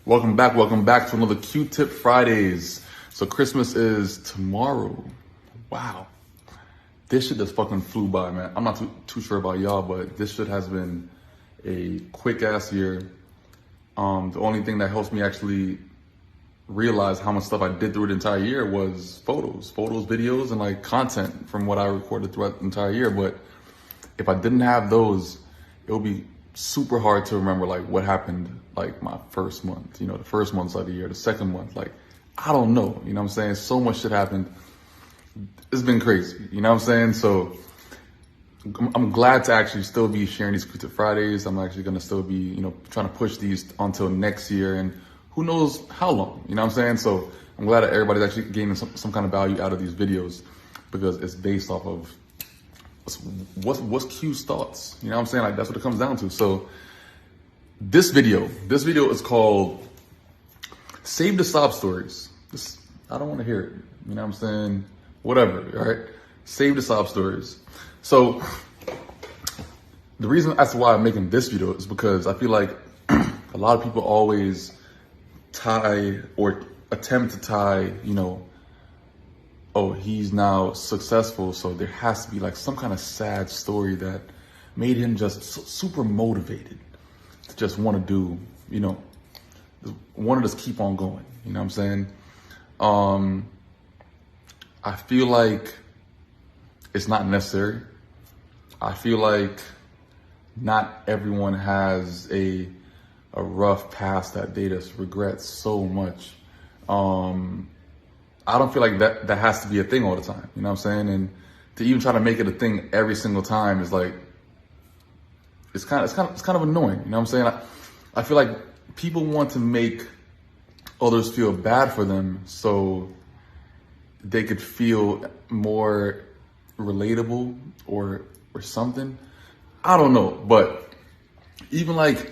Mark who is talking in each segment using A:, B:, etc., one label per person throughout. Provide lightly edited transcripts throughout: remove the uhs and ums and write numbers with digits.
A: Welcome back to another Q-Tip Fridays. So Christmas is tomorrow. Wow. This shit just fucking flew by, man. I'm not too sure about y'all, but this shit has been a quick ass year. The only thing that helps me actually realize how much stuff I did through the entire year was photos, videos, and like content from what I recorded throughout the entire year. But if I didn't have those, it would be super hard to remember like what happened like my first month, the first month of the year, the second month, like I don't know, what I'm saying? So much shit happened. It's been crazy, what I'm saying? So I'm glad to actually still be sharing these Q-Tip Fridays. I'm actually gonna still be, trying to push these until next year and who knows how long, what I'm saying? So I'm glad that everybody's actually gaining some kind of value out of these videos because it's based off of what's Q's thoughts, what I'm saying? Like that's what it comes down to. So this video is called Save the SOB Stories. I don't want to hear it, what I'm saying? Whatever, all right? Save the SOB Stories. So the reason as to why I'm making this video is because I feel like a lot of people always tie or attempt to tie, oh, he's now successful, so there has to be like some kind of sad story that made him just super motivated to just want to do, want to just keep on going, what I'm saying? I feel like it's not necessary. I feel like not everyone has a rough past that they just regret so much. I don't feel like that has to be a thing all the time, what I'm saying? And to even try to make it a thing every single time is like, it's kind of annoying, what I'm saying? I feel like people want to make others feel bad for them so they could feel more relatable or something. I don't know, but even like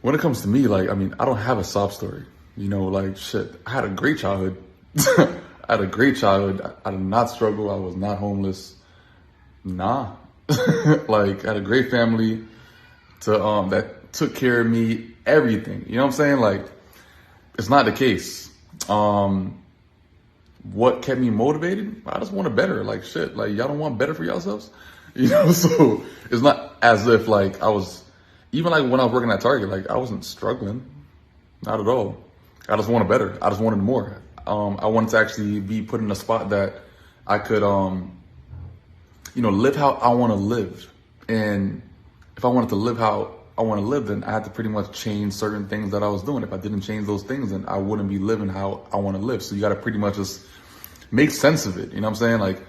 A: when it comes to me, like, I don't have a sob story, like shit. I had a great childhood. I had a great childhood. I did not struggle. I was not homeless. Nah. Like, I had a great family that took care of me, everything. You know what I'm saying? Like, it's not the case. What kept me motivated? I just wanted better. Like, shit. Like, y'all don't want better for yourselves? So it's not as if, like, I was, even like when I was working at Target, like, I wasn't struggling. Not at all. I just wanted better. I just wanted more. I wanted to actually be put in a spot that I could, live how I want to live. And if I wanted to live how I want to live, then I had to pretty much change certain things that I was doing. If I didn't change those things, then I wouldn't be living how I want to live. So you got to pretty much just make sense of it. You know what I'm saying? Like,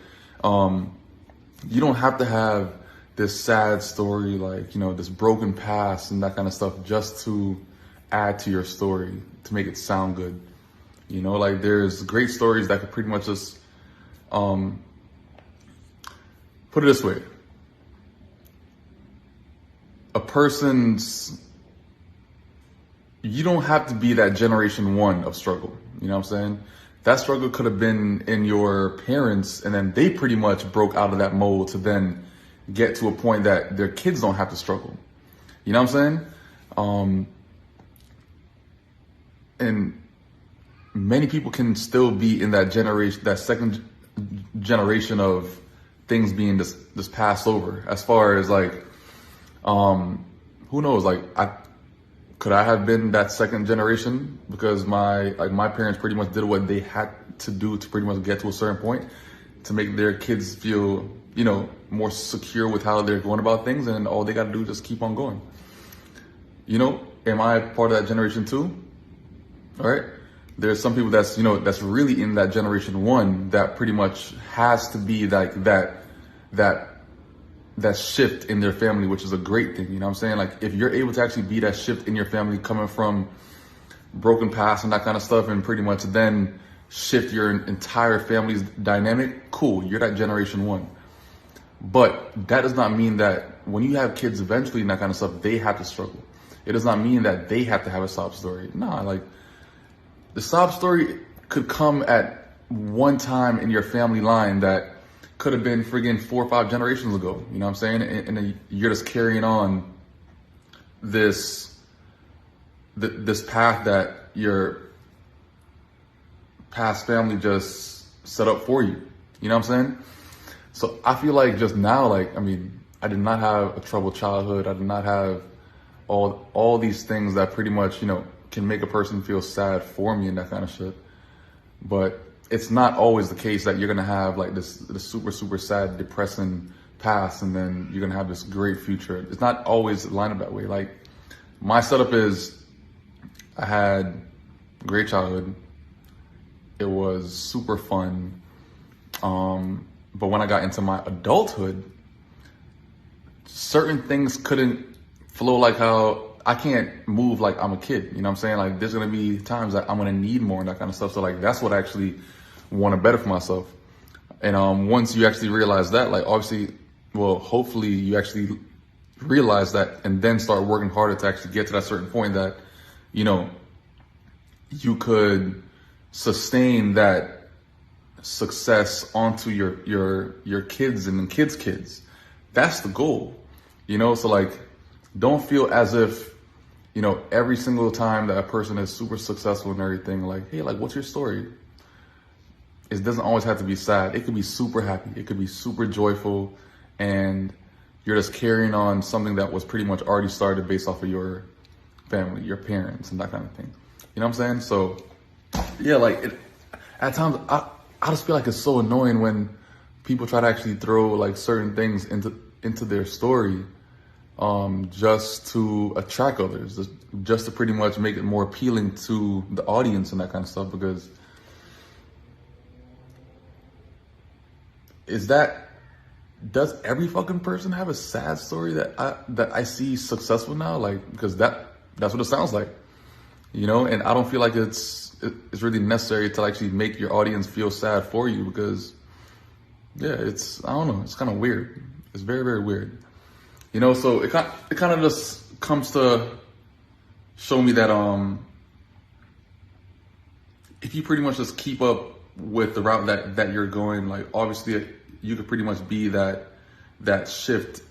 A: you don't have to have this sad story, like, this broken past and that kind of stuff just to add to your story, to make it sound good. Like there's great stories that could pretty much just, put it this way. You don't have to be that generation one of struggle. You know what I'm saying? That struggle could have been in your parents and then they pretty much broke out of that mold to then get to a point that their kids don't have to struggle. You know what I'm saying? And many people can still be in that generation, that second generation of things being just passed over. As far as like, who knows? Like, could I have been that second generation because my parents pretty much did what they had to do to pretty much get to a certain point to make their kids feel, more secure with how they're going about things, and all they got to do is just keep on going. Am I part of that generation too? All right. There's some people that's, that's really in that generation one that pretty much has to be like that shift in their family, which is a great thing. You know what I'm saying? Like if you're able to actually be that shift in your family coming from broken past and that kind of stuff and pretty much then shift your entire family's dynamic, cool, you're that generation one. But that does not mean that when you have kids eventually and that kind of stuff, they have to struggle. It does not mean that they have to have a sob story. Nah, like the sob story could come at one time in your family line that could have been friggin' 4 or 5 generations ago. You know what I'm saying? And then you're just carrying on this path that your past family just set up for you. You know what I'm saying? So I feel like just now, like, I mean, I did not have a troubled childhood. I did not have all these things that pretty much, you know, can make a person feel sad for me and that kind of shit. But it's not always the case that you're gonna have like this super, super sad, depressing past and then you're gonna have this great future. It's not always lined up that way. Like, my setup is I had a great childhood. It was super fun. But when I got into my adulthood, certain things couldn't flow like how I can't move like I'm a kid. You know what I'm saying? Like, there's gonna be times that I'm gonna need more and that kind of stuff. So like, that's what I actually want to better for myself. And once you actually realize that, like, obviously, well, hopefully you actually realize that and then start working harder to actually get to that certain point that, you know, you could sustain that success onto your kids and then kids. That's the goal, you know? So like, don't feel as if, you know, every single time that a person is super successful and everything, like, hey, like, what's your story? It doesn't always have to be sad. It could be super happy. It could be super joyful. And you're just carrying on something that was pretty much already started based off of your family, your parents, and that kind of thing. You know what I'm saying? So, yeah, like, at times, I just feel like it's so annoying when people try to actually throw, like, certain things into their story just to attract others, just to pretty much make it more appealing to the audience and that kind of stuff. Because does every fucking person have a sad story that I see successful now? Like, because that's what it sounds like, you know? And I don't feel like it's really necessary to actually make your audience feel sad for you, because yeah, I don't know, it's kind of weird. It's very, very weird, you know? So it kind of just comes to show me that if you pretty much just keep up with the route that you're going, like, obviously you could pretty much be that shift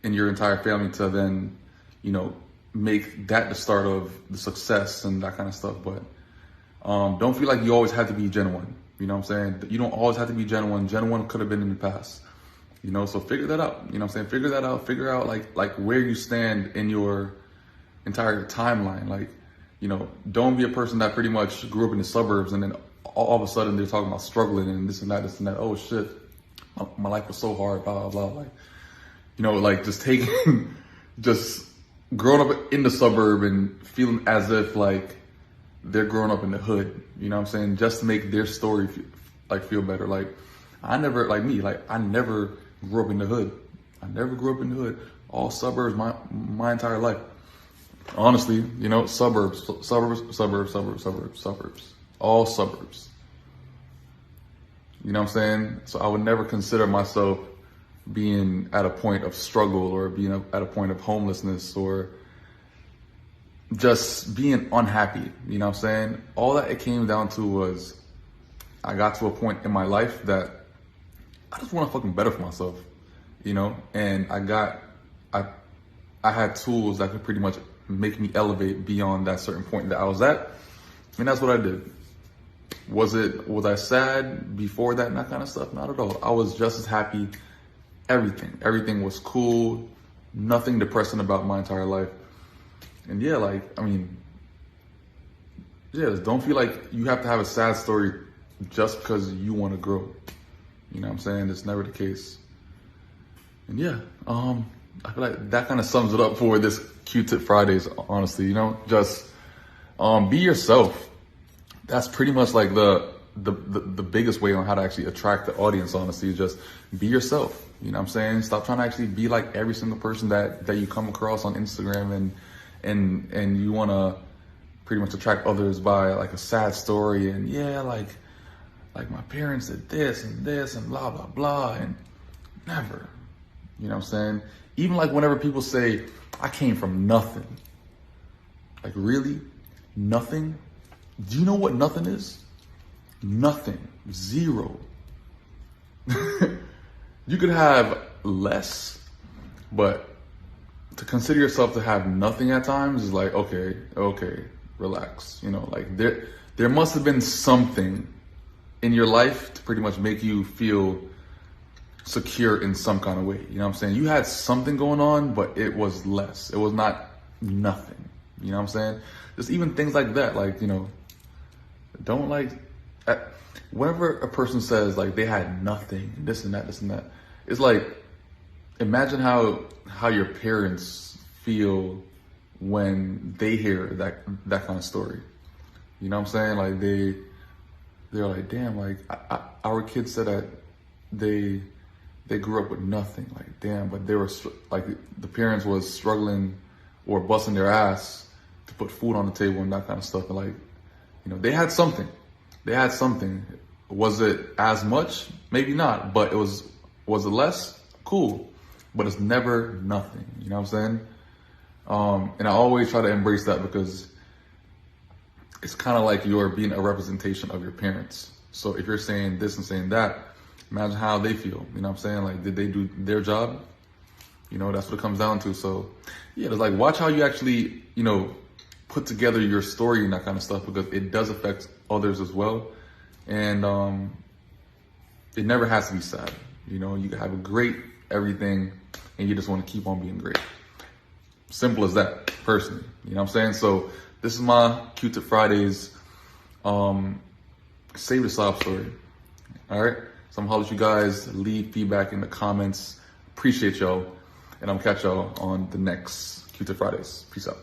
A: in your entire family to then, you know, make that the start of the success and that kind of stuff. But don't feel like you always have to be genuine. You know what I'm saying? You don't always have to be genuine. Genuine could have been in the past, you know? So figure that out. You know what I'm saying? Figure that out. Figure out like where you stand in your entire timeline. Like, you know, don't be a person that pretty much grew up in the suburbs and then all of a sudden they're talking about struggling and this and that. Oh shit, my life was so hard, blah, blah, blah. Like, you know, like just growing up in the suburb and feeling as if like they're growing up in the hood, you know what I'm saying? Just to make their story feel better. Like, I never grew up in the hood. I never grew up in the hood. All suburbs, my entire life. Honestly, you know, suburbs, all suburbs. You know what I'm saying? So I would never consider myself being at a point of struggle or being at a point of homelessness or just being unhappy. You know what I'm saying? All that it came down to was I got to a point in my life that I just want to fucking better for myself, you know? And I had tools that could pretty much make me elevate beyond that certain point that I was at. And that's what I did. Was I sad before that and that kind of stuff? Not at all. I was just as happy. Everything was cool. Nothing depressing about my entire life. And yeah, like, I mean, yeah, don't feel like you have to have a sad story just because you want to grow. You know what I'm saying? It's never the case. And yeah, I feel like that kind of sums it up for this Q-Tip Fridays, honestly, you know, just be yourself. That's pretty much like the biggest way on how to actually attract the audience, honestly, is just be yourself. You know what I'm saying? Stop trying to actually be like every single person that you come across on Instagram and you want to pretty much attract others by like a sad story and yeah, like my parents did this and blah, blah, blah, and never, you know what I'm saying? Even like whenever people say, I came from nothing, like really? Nothing? Do you know what nothing is? Nothing. Zero. You could have less, but to consider yourself to have nothing at times is like, okay, relax. You know, like there must have been something in your life to pretty much make you feel secure in some kind of way. You know what I'm saying? You had something going on, but it was less. It was not nothing. You know what I'm saying? Just even things like that, like, you know, don't like, whenever a person says like they had nothing, this and that, it's like, imagine how your parents feel when they hear that kind of story. You know what I'm saying? Like they're like, damn, like our kids said that they grew up with nothing. Like, damn, but they were like, the parents was struggling or busting their ass to put food on the table and that kind of stuff. And like, you know, they had something. Was it as much? Maybe not, but was it less? Cool. But it's never nothing. You know what I'm saying? And I always try to embrace that, because it's kind of like you're being a representation of your parents. So if you're saying this and saying that, imagine how they feel. You know what I'm saying? Like, did they do their job? You know, that's what it comes down to. So yeah, it's like, watch how you actually, you know, put together your story and that kind of stuff, because it does affect others as well. And it never has to be sad. You know, you can have a great everything and you just want to keep on being great. Simple as that, personally. You know what I'm saying? So this is my Q-Tip Fridays. Save the sob story. All right? So I'm gonna holler at you guys. Leave feedback in the comments. Appreciate y'all. And I'm gonna catch y'all on the next Q-Tip Fridays. Peace out.